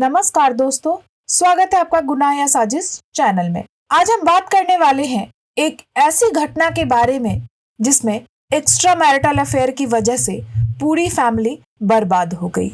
नमस्कार दोस्तों, स्वागत है आपका गुनाह या साजिश चैनल में। आज हम बात करने वाले हैं एक ऐसी घटना के बारे में जिसमें एक्स्ट्रा मैरिटल अफेयर की वजह से पूरी फैमिली बर्बाद हो गई।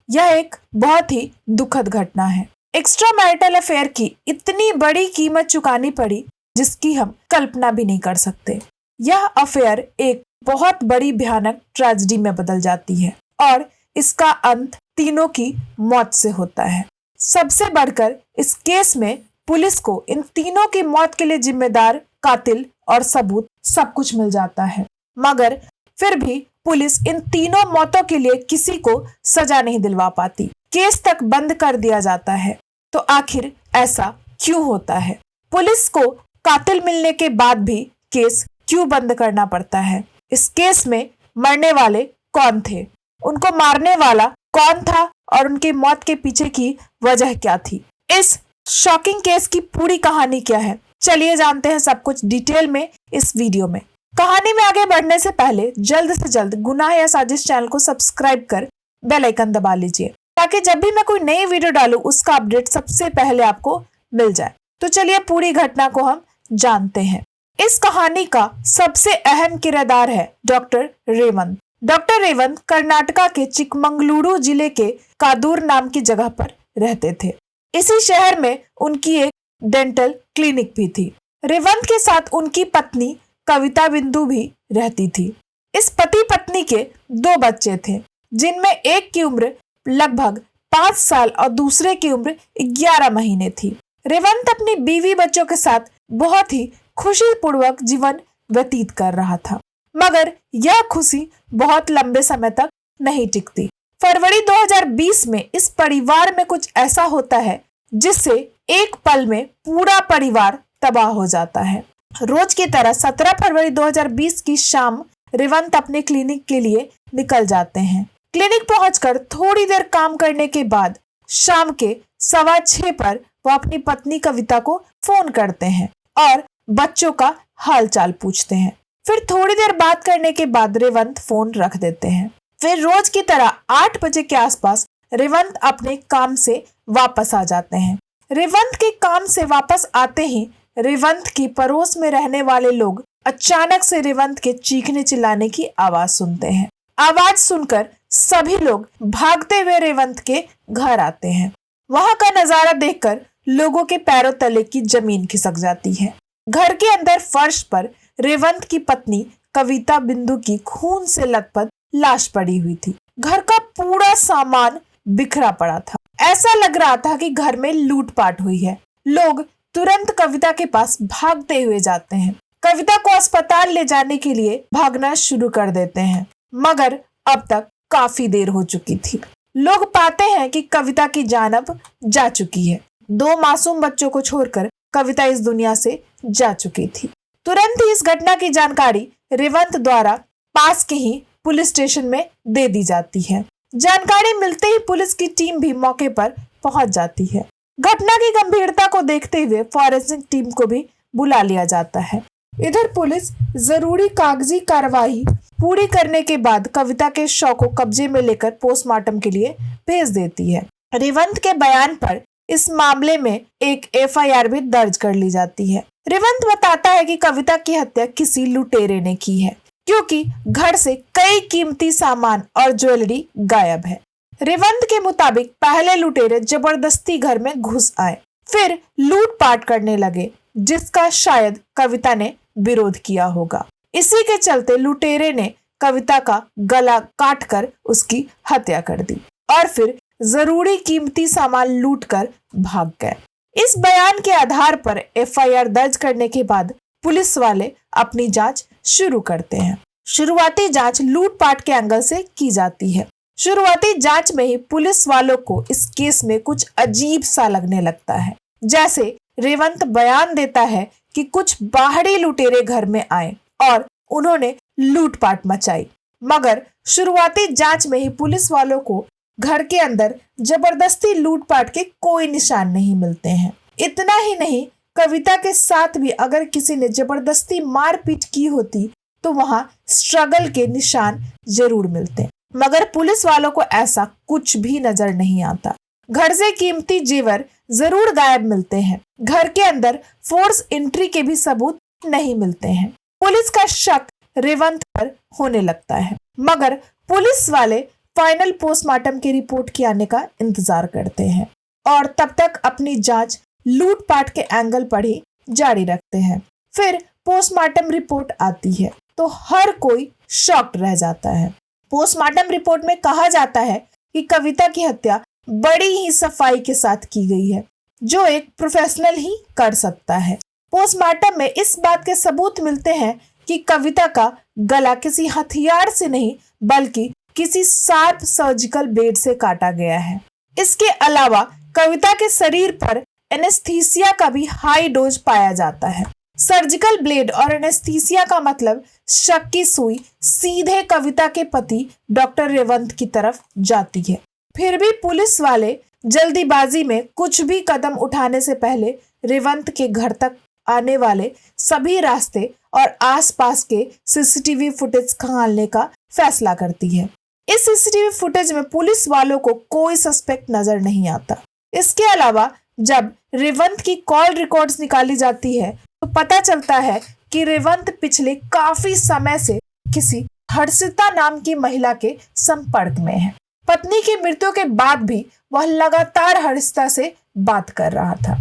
यह एक बहुत ही दुखद घटना है। एक्स्ट्रा मैरिटल अफेयर की इतनी बड़ी कीमत चुकानी पड़ी जिसकी हम कल्पना भी नहीं कर सकते। यह अफेयर एक बहुत बड़ी भयानक ट्रेजेडी में बदल जाती है और इसका अंत तीनों की मौत से होता है। सबसे बढ़कर इस केस में पुलिस को इन तीनों की मौत के लिए जिम्मेदार कातिल और सबूत सब कुछ मिल जाता है, मगर फिर भी पुलिस इन तीनों मौतों के लिए किसी को सजा नहीं दिलवा पाती। केस तक बंद कर दिया जाता है। तो आखिर ऐसा क्यों होता है? पुलिस को कातिल मिलने के बाद भी केस क्यों बंद करना पड़ता है? इस केस में मरने वाले कौन थे? उनको मारने वाला कौन था और उनकी मौत के पीछे की वजह क्या थी? इस शॉकिंग केस की पूरी कहानी क्या है? चलिए जानते हैं सब कुछ डिटेल में इस वीडियो में। कहानी में आगे बढ़ने से पहले जल्द से जल्द गुनाह या साजिश चैनल को सब्सक्राइब कर बेल आइकन दबा लीजिए ताकि जब भी मैं कोई नई वीडियो डालूं उसका अपडेट सबसे पहले आपको मिल जाए। तो चलिए पूरी घटना को हम जानते हैं। इस कहानी का सबसे अहम किरदार है डॉक्टर रेवंत। डॉक्टर रेवंत कर्नाटका के चिकमंगलुरु जिले के कादूर नाम की जगह पर रहते थे। इसी शहर में उनकी एक डेंटल क्लिनिक भी थी। रेवंत के साथ उनकी पत्नी कविता बिंदु भी रहती थी। इस पति पत्नी के 2 बच्चे थे, जिनमें एक की उम्र लगभग 5 साल और दूसरे की उम्र 11 महीने थी। रेवंत अपनी बीवी बच्चों के साथ बहुत ही खुशीपूर्वक जीवन व्यतीत कर रहा था, मगर यह खुशी बहुत लंबे समय तक नहीं टिकती। फरवरी 2020 में इस परिवार में कुछ ऐसा होता है जिससे एक पल में पूरा परिवार तबाह हो जाता है। रोज की तरह 17 फरवरी 2020 की शाम रेवंत अपने क्लिनिक के लिए निकल जाते हैं। क्लिनिक पहुंचकर थोड़ी देर काम करने के बाद शाम के 6:15 पर वो अपनी पत्नी कविता को फोन करते हैं और बच्चों का हालचाल पूछते हैं। फिर थोड़ी देर बात करने के बाद रेवंत फोन रख देते हैं। फिर रोज की तरह 8 बजे के आसपास रेवंत अपने काम से वापस आ जाते हैं। रेवंत के काम से वापस आते ही रेवंत की पड़ोस में रहने वाले लोग अचानक से रेवंत के चीखने चिल्लाने की आवाज सुनते हैं। आवाज सुनकर सभी लोग भागते हुए रेवंत के घर आते हैं। वहां का नजारा देखकर लोगों के पैरों तले की जमीन खिसक जाती है। घर के अंदर फर्श पर रेवंत की पत्नी कविता बिंदु की खून से लथपथ लाश पड़ी हुई थी। घर का पूरा सामान बिखरा पड़ा था। ऐसा लग रहा था कि घर में लूटपाट हुई है। लोग तुरंत कविता के पास भागते हुए जाते हैं। कविता को अस्पताल ले जाने के लिए भागना शुरू कर देते हैं, मगर अब तक काफी देर हो चुकी थी। लोग पाते हैं कि कविता की जान अब जा चुकी है। 2 मासूम बच्चों को छोड़कर कविता इस दुनिया से जा चुकी थी। तुरंत ही इस घटना की जानकारी रेवंत द्वारा पास के ही पुलिस स्टेशन में दे दी जाती है। जानकारी मिलते ही पुलिस की टीम भी मौके पर पहुंच जाती है। घटना की गंभीरता को देखते हुए फॉरेंसिक टीम को भी बुला लिया जाता है। इधर पुलिस जरूरी कागजी कार्रवाई पूरी करने के बाद कविता के शव को कब्जे में लेकर पोस्टमार्टम के लिए भेज देती है। रेवंत के बयान पर इस मामले में एक FIR भी दर्ज कर ली जाती है। रेवंत बताता है कि कविता की हत्या किसी लुटेरे ने की है, क्योंकि घर से कई कीमती सामान और ज्वेलरी गायब है। रेवंत के मुताबिक पहले लुटेरे जबरदस्ती घर में घुस आए, फिर लूटपाट करने लगे, जिसका शायद कविता ने विरोध किया होगा। इसी के चलते लुटेरे ने कविता का गला काटकर उसकी हत्या कर दी और फिर जरूरी कीमती सामान लूटकर भाग गए। इस बयान के आधार पर FIR दर्ज करने के बाद पुलिस वाले अपनी जांच शुरू करते हैं। शुरुआती जांच लूटपाट के एंगल से की जाती है। शुरुआती जांच में ही पुलिस वालों को इस केस में कुछ अजीब सा लगने लगता है। जैसे रेवंत बयान देता है कि कुछ बाहरी लुटेरे घर में आए और उन्होंने लूटपाट मचाई, मगर शुरुआती जांच में ही पुलिस वालों को घर के अंदर जबरदस्ती लूटपाट के कोई निशान नहीं मिलते हैं। इतना ही नहीं, कविता के साथ भी अगर किसी ने जबरदस्ती मारपीट की होती तो वहां स्ट्रगल के निशान जरूर मिलते, मगर पुलिस वालों को ऐसा कुछ भी नजर नहीं आता। घर से कीमती जेवर जरूर गायब मिलते हैं। घर के अंदर फोर्स एंट्री के भी सबूत नहीं मिलते हैं। पुलिस का शक रेवंत पर होने लगता है, मगर पुलिस वाले फाइनल पोस्टमार्टम की रिपोर्ट के आने का इंतजार करते हैं और तब तक अपनी जांच लूटपाट के एंगल पर ही जारी रखते हैं। फिर पोस्टमार्टम रिपोर्ट आती है तो हर कोई शॉक्ड रह जाता है। पोस्टमार्टम रिपोर्ट में कहा जाता है कि कविता की हत्या बड़ी ही सफाई के साथ की गई है, जो एक प्रोफेशनल ही कर सकता है। पोस्टमार्टम में इस बात के सबूत मिलते हैं कि कविता का गला किसी हथियार से नहीं बल्कि किसी शार्प सर्जिकल ब्लेड से काटा गया है। इसके अलावा कविता के शरीर पर एनेस्थीसिया का भी हाई डोज पाया जाता है। सर्जिकल ब्लेड और एनेस्थीसिया का मतलब शक की सुई सीधे कविता के पति डॉक्टर रेवंत की तरफ जाती है। फिर भी पुलिस वाले जल्दीबाजी में कुछ भी कदम उठाने से पहले रेवंत के घर तक आने वाले सभी रास्ते और आसपास के सीसीटीवी फुटेज खंगालने का फैसला करती है। इस सीसीटीवी फुटेज में पुलिस वालों को कोई सस्पेक्ट नजर नहीं आता। इसके अलावा जब रेवंत की कॉल रिकॉर्ड्स निकाली जाती है तो पता चलता है कि रेवंत पिछले काफी समय से किसी हर्षिता नाम की महिला के संपर्क में है। पत्नी की मृत्यु के बाद भी वह लगातार हर्षिता से बात कर रहा था।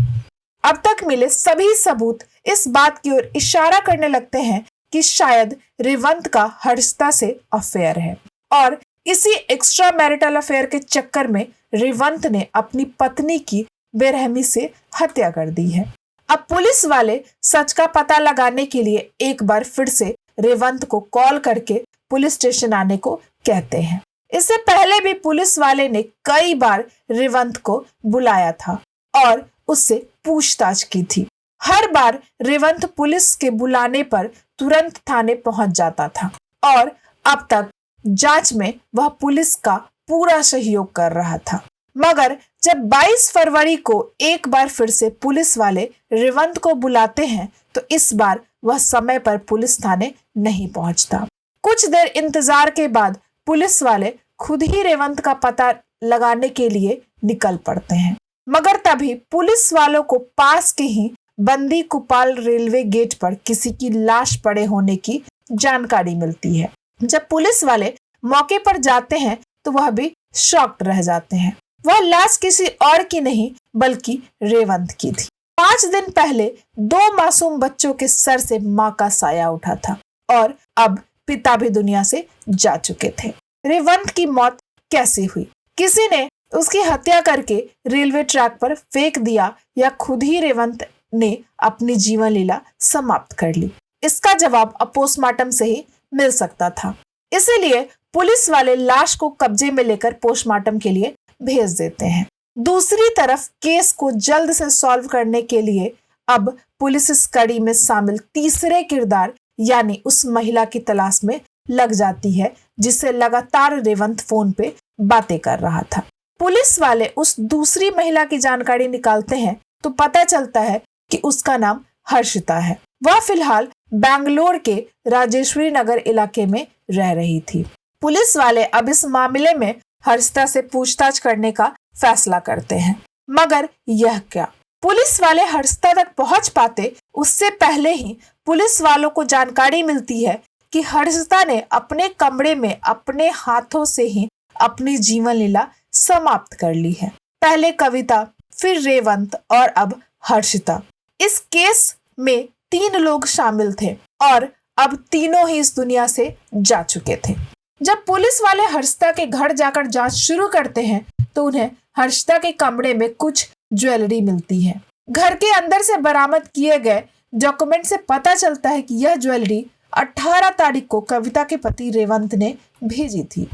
अब तक मिले सभी सबूत इस बात की ओर इशारा करने लगते हैं कि शायद रेवंत का हर्षिता से अफेयर है और इसी एक्स्ट्रा मैरिटल अफेयर के चक्कर में रेवंत ने अपनी पत्नी की बेरहमी से हत्या कर दी है। अब पुलिस वाले सच का पता लगाने के लिए एक बार फिर से रेवंत को कॉल करके पुलिस स्टेशन आने को कहते हैं। इससे पहले भी पुलिस वाले ने कई बार रेवंत को बुलाया था और उससे पूछताछ की थी। हर बार रेवंत पुलिस के बुलाने पर तुरंत थाने पहुंच जाता था और अब तक जांच में वह पुलिस का पूरा सहयोग कर रहा था। मगर जब 22 फरवरी को एक बार फिर से पुलिस वाले रेवंत को बुलाते हैं तो इस बार वह समय पर पुलिस थाने नहीं पहुंचता। कुछ देर इंतजार के बाद पुलिस वाले खुद ही रेवंत का पता लगाने के लिए निकल पड़ते हैं, मगर तभी पुलिस वालों को पास के ही बंदी कुपाल रेलवे गेट पर किसी की लाश पड़े होने की जानकारी मिलती है। जब पुलिस वाले मौके पर जाते हैं तो वह भी शॉक्ड रह जाते हैं। वह लाश किसी और की नहीं बल्कि रेवंत की थी। 5 दिन पहले 2 मासूम बच्चों के सर से मां का साया उठा था और अब पिता भी दुनिया से जा चुके थे। रेवंत की मौत कैसे हुई? किसी ने उसकी हत्या करके रेलवे ट्रैक पर फेंक दिया या खुद ही रेवंत ने अपनी जीवन लीला समाप्त कर ली? इसका जवाब अब पोस्टमार्टम से ही मिल सकता था। इसीलिए पुलिस वाले लाश को कब्जे में लेकर पोस्टमार्टम के लिए भेज देते हैं। दूसरी तरफ केस को जल्द से सॉल्व करने के लिए अब पुलिस इस कड़ी में शामिल तीसरे किरदार यानी उस महिला की तलाश में लग जाती है जिससे लगातार रेवंत फोन पे बातें कर रहा था। पुलिस वाले उस दूसरी महिला की जानकारी निकालते हैं तो पता चलता है कि उसका नाम हर्षिता है। वह फिलहाल बैंगलोर के राजेश्वरी नगर इलाके में रह रही थी। पुलिस वाले अब इस मामले में हर्षिता से पूछताछ करने का फैसला करते हैं, मगर यह क्या? पुलिस वाले हर्षिता तक पहुंच पाते उससे पहले ही पुलिस वालों को जानकारी मिलती है कि हर्षिता ने अपने कमरे में अपने हाथों से ही अपनी जीवन लीला समाप्त कर ली है। पहले कविता, फिर रेवंत और अब हर्षिता। इस केस में 3 लोग शामिल थे और अब तीनों ही इस दुनिया से जा चुके थे। जब पुलिस वाले हर्षिता के घर जाकर जांच शुरू करते हैं तो उन्हें हर्षिता के कमरे में कुछ ज्वेलरी मिलती है। घर के अंदर से बरामद किए गए डॉक्यूमेंट से पता चलता है कि यह ज्वेलरी 18 तारीख को कविता के पति रेवंत ने भेजी थी।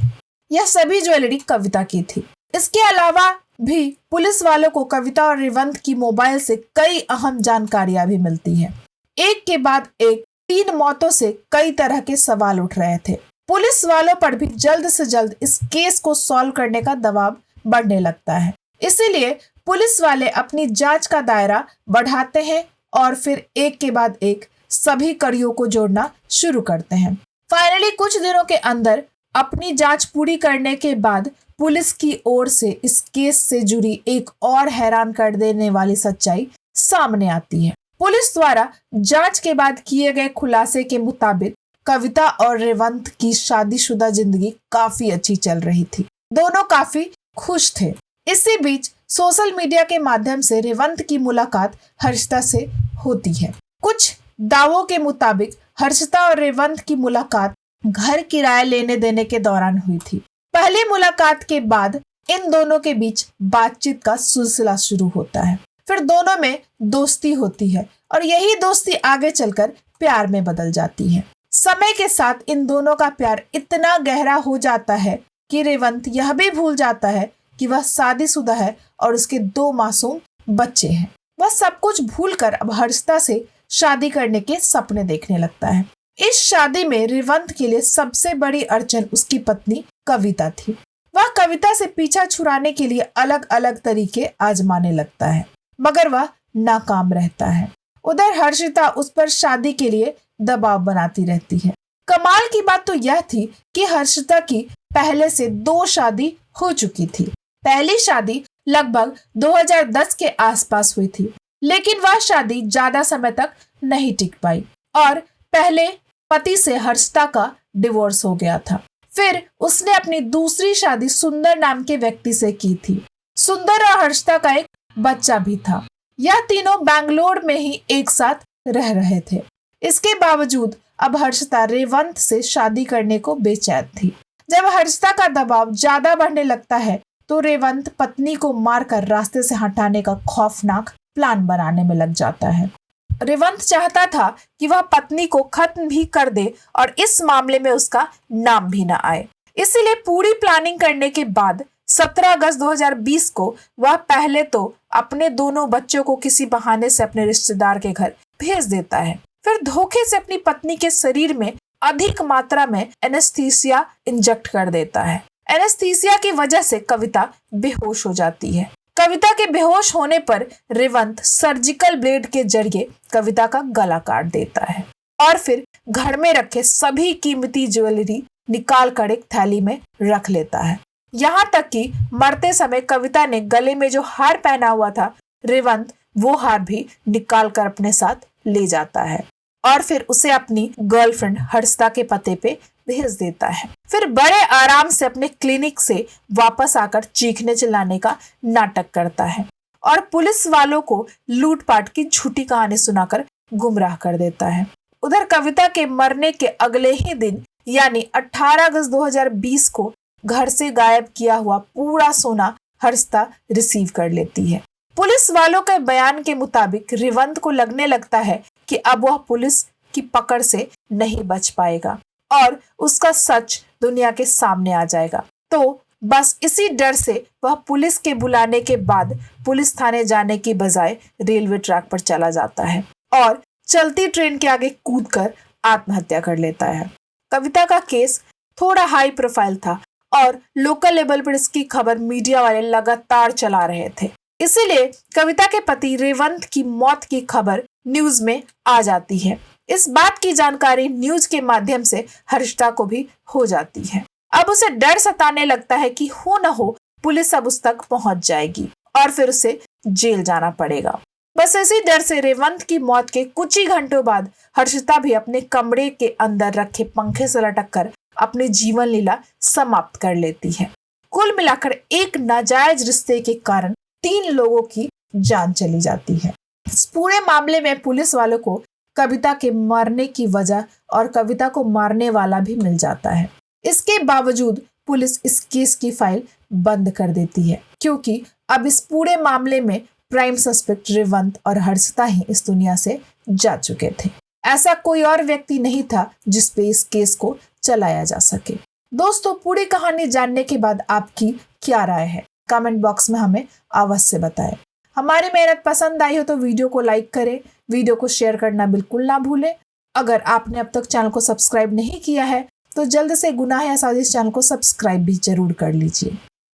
यह सभी ज्वेलरी कविता की थी। इसके अलावा भी पुलिस वालों को कविता और रेवंत की मोबाइल से कई अहम जानकारियां भी मिलती हैं। एक के बाद एक 3 मौतों से कई तरह के सवाल उठ रहे थे। पुलिस वालों पर भी जल्द से जल्द इस केस को सॉल्व करने का दबाव बढ़ने लगता है। इसीलिए पुलिस वाले अपनी जांच का दायरा बढ़ाते हैं और फिर एक के बाद एक सभी कड़ियों को जोड़ना शुरू करते हैं। फाइनली कुछ दिनों के अंदर अपनी जांच पूरी करने के बाद पुलिस की ओर से इस केस से जुड़ी एक और हैरान कर देने वाली सच्चाई सामने आती है। पुलिस द्वारा जांच के बाद किए गए खुलासे के मुताबिक कविता और रेवंत की शादीशुदा जिंदगी काफी अच्छी चल रही थी। दोनों काफी खुश थे। इसी बीच सोशल मीडिया के माध्यम से रेवंत की मुलाकात हर्षिता से होती है। कुछ दावों के मुताबिक हर्षिता और रेवंत की मुलाकात घर किराए लेने देने के दौरान हुई थी। पहली मुलाकात के बाद इन दोनों के बीच बातचीत का सिलसिला शुरू होता है। फिर दोनों में दोस्ती होती है और यही दोस्ती आगे चलकर प्यार में बदल जाती है। समय के साथ इन दोनों का प्यार इतना गहरा हो जाता है कि रेवंत यह भी भूल जाता है कि वह शादीशुदा है और उसके 2 मासूम बच्चे हैं। वह सब कुछ भूलकर अब हर्षिता से शादी करने के सपने देखने लगता है। इस शादी में रेवंत के लिए सबसे बड़ी अड़चन उसकी पत्नी कविता थी। वह कविता से पीछा छुड़ाने के लिए अलग अलग तरीके आजमाने लगता है, मगर वह नाकाम रहता है। उधर हर्षिता उस पर शादी के लिए दबाव बनाती रहती है। कमाल की बात तो यह थी कि हर्षिता की पहले से 2 शादी हो चुकी थी। पहली शादी लगभग 2010 के आसपास हुई थी, लेकिन वह शादी ज्यादा समय तक नहीं टिक पाई और पहले पति से हर्षिता का डिवोर्स हो गया था। फिर उसने अपनी दूसरी शादी सुंदर नाम के व्यक्ति से की थी। सुंदर और हर्षिता का एक बच्चा भी था। यह तीनों बैंगलोर में ही एक साथ रह रहे थे। इसके बावजूद अब हर्षिता रेवंत से शादी करने को बेचैन थी। जब हर्षिता का दबाव ज्यादा बढ़ने लगता है तो रेवंत पत्नी को मारकर रास्ते से हटाने का खौफनाक प्लान बनाने में लग जाता है। रेवंत चाहता था कि वह पत्नी को खत्म भी कर दे और इस मामले में उसका नाम भी न आए। इसीलिए पूरी प्लानिंग करने के बाद 17 अगस्त 2020 को वह पहले तो अपने दोनों बच्चों को किसी बहाने से अपने रिश्तेदार के घर भेज देता है। फिर धोखे से अपनी पत्नी के शरीर में अधिक मात्रा में एनेस्थीसिया इंजेक्ट कर देता है। एनेस्थीसिया की वजह से कविता बेहोश हो जाती है। कविता के बेहोश होने पर रेवंत सर्जिकल ब्लेड के जरिए कविता का गला काट देता है और फिर घर में रखे सभी कीमती ज्वेलरी निकाल कर एक थैली में रख लेता है। यहाँ तक कि मरते समय कविता ने गले में जो हार पहना हुआ था, रेवंत वो हार भी निकाल कर अपने साथ ले जाता है और फिर उसे अपनी गर्लफ्रेंड हर्षिता के पते पे भेज देता है। फिर बड़े आराम से अपने क्लिनिक से वापस आकर चीखने चिल्लाने का नाटक करता है और पुलिस वालों को लूटपाट की झूठी कहानी सुनाकर गुमराह कर देता है। उधर कविता के मरने के अगले ही दिन यानी 18 अगस्त 2020 को घर से गायब किया हुआ पूरा सोना हर्षिता रिसीव कर लेती है। पुलिस वालों के बयान के मुताबिक रेवंत को लगने लगता है कि अब वह पुलिस की पकड़ से नहीं बच पाएगा और उसका सच दुनिया के सामने आ जाएगा। तो बस इसी डर से वह पुलिस के बुलाने के बाद पुलिस थाने जाने की बजाय रेलवे ट्रैक पर चला जाता है और चलती ट्रेन के आगे कूदकर आत्महत्या कर लेता है। कविता का केस थोड़ा हाई प्रोफाइल था और लोकल लेवल पर इसकी खबर मीडिया वाले लगातार चला रहे थे। इसीलिए कविता के पति रेवंत की मौत की खबर न्यूज में आ जाती है। इस बात की जानकारी न्यूज के माध्यम से हर्षिता को भी हो जाती है। अब उसे डर सताने लगता है कि हो न हो पुलिस अब उस तक पहुंच जाएगी और फिर उसे जेल जाना पड़ेगा। बस इसी डर से रेवंत की मौत के कुछ ही घंटों बाद हर्षिता भी अपने कमरे के अंदर रखे पंखे से लटक कर अपनी जीवन लीला समाप्त कर लेती है। कुल मिलाकर एक नाजायज रिश्ते के कारण 3 लोगों की जान चली जाती है। इस पूरे मामले में पुलिस वालों को कविता के मरने की वजह और कविता को मारने वाला भी मिल जाता है। इसके बावजूद पुलिस इस केस की फाइल बंद कर देती है क्योंकि अब इस पूरे मामले में प्राइम सस्पेक्ट रेवंत और हर्षिता ही इस दुनिया से जा चुके थे। ऐसा कोई और व्यक्ति नहीं था जिस पे इस केस को चलाया जा सके। दोस्तों, पूरी कहानी जानने के बाद आपकी क्या राय है? कमेंट बॉक्स में हमें अवश्य बताएं। हमारी मेहनत पसंद आई हो तो वीडियो को लाइक करें, वीडियो को शेयर करना बिल्कुल ना भूलें। अगर आपने अब तक चैनल को सब्सक्राइब नहीं किया है तो जल्द से गुनाह या साजिश चैनल को सब्सक्राइब भी जरूर कर लीजिए।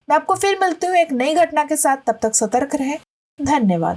मैं आपको फिर मिलती हूँ एक नई घटना के साथ। तब तक सतर्क रहें। धन्यवाद।